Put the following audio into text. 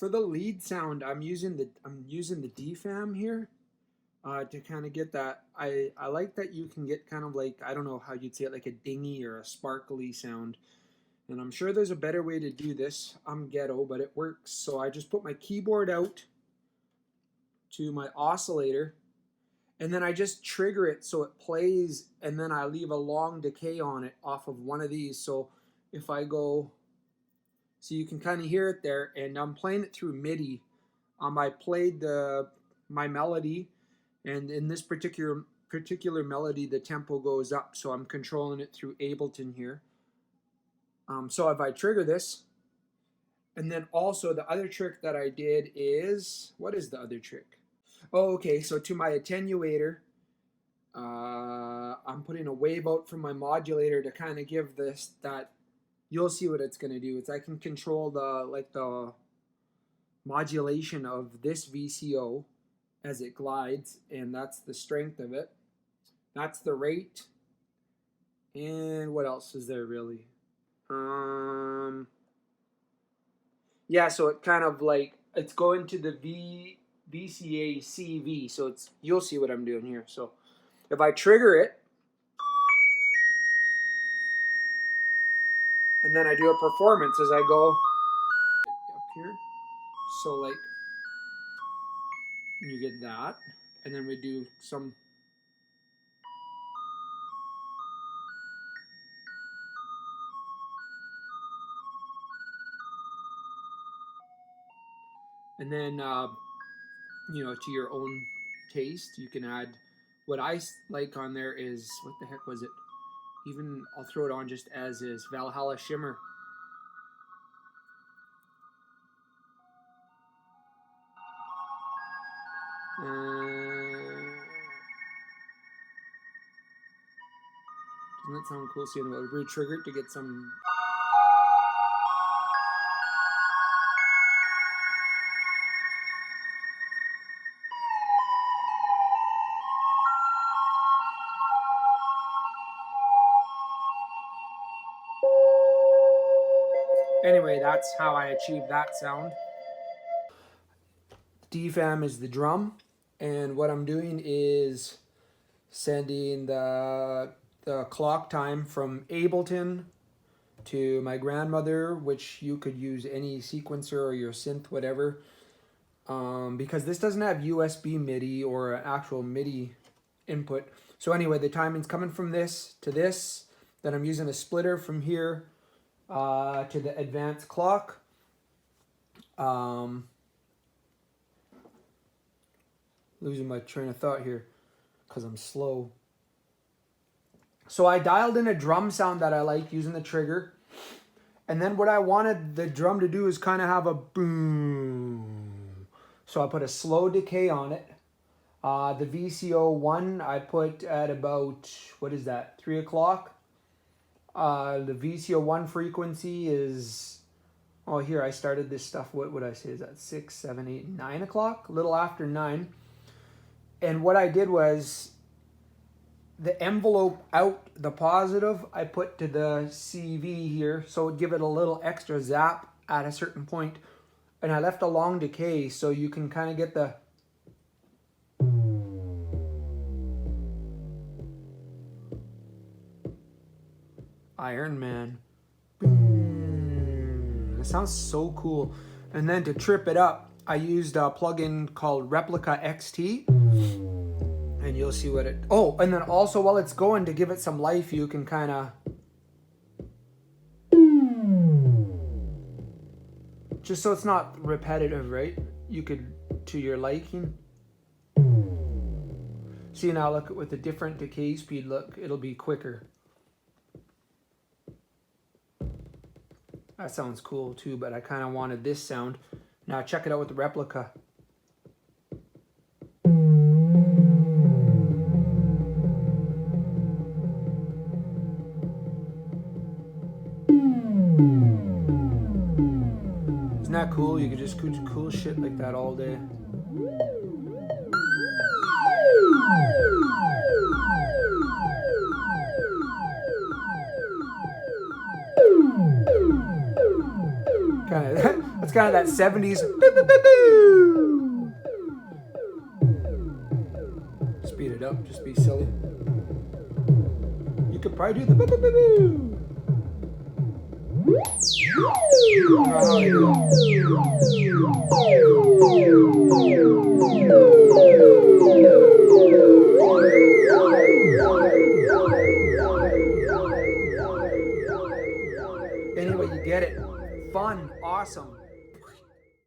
for the lead sound, I'm using the DFAM here to kind of get that. I like that you can get kind of like, I don't know how you'd say it, like a dingy or a sparkly sound. And I'm sure there's a better way to do this. I'm ghetto, but it works. So I just put my keyboard out to my oscillator, and then I just trigger it so it plays, and then I leave a long decay on it off of one of these. So if I go, so you can kind of hear it there, and I'm playing it through MIDI. I played my melody, and in this particular melody, the tempo goes up, so I'm controlling it through Ableton here. So if I trigger this, and then also the other trick that I did is, what is the other trick? Oh, okay, so to my attenuator, I'm putting a wave out from my modulator to kind of give this that. You'll see what it's going to do. I can control the modulation of this VCO as it glides, and that's the strength of it. That's the rate. And what else is there really? Yeah, so it kind of like, it's going to the VCA CV. So you'll see what I'm doing here. So if I trigger it, and then I do a performance as I go up here. So like, you get that, and then we do some. And then, to your own taste, you can add, what I like on there is, what the heck was it? Even, I'll throw it on just as is, Valhalla Shimmer. Doesn't that sound cool? Seeing we'll re-trigger it to get some. Anyway, that's how I achieved that sound. DFAM is the drum, and what I'm doing is sending the clock time from Ableton to my grandmother, which you could use any sequencer or your synth, whatever, because this doesn't have USB MIDI or an actual MIDI input. So anyway, the timing's coming from this to this, then I'm using a splitter from here to the advanced clock. Losing my train of thought here because I'm slow. So I dialed in a drum sound that I like using the trigger. And then what I wanted the drum to do is kind of have a boom. So I put a slow decay on it. The VCO1 I put at about, what is that, 3 o'clock? The VCO1 frequency is, oh, here I started this stuff, what would I say, is that 6, 7, 8, 9 o'clock? A little after 9. And what I did was, the envelope out, the positive, I put to the CV here, so it would give it a little extra zap at a certain point. And I left a long decay, so you can kind of get the Iron Man. It sounds so cool. And then to trip it up, I used a plugin called Replica XT. And you'll see what it... Oh, and then also while it's going, to give it some life, you can kind of... Just so it's not repetitive, right? You could, to your liking. See, now look, with a different decay speed, look, it'll be quicker. That sounds cool too, but I kind of wanted this sound. Now check it out with the Replica. Isn't that cool? You could just do cool shit like that all day. That's kind of that 70s. Speed it up, just be silly. You could probably do the boo. Anyway, you get it. Fun, awesome.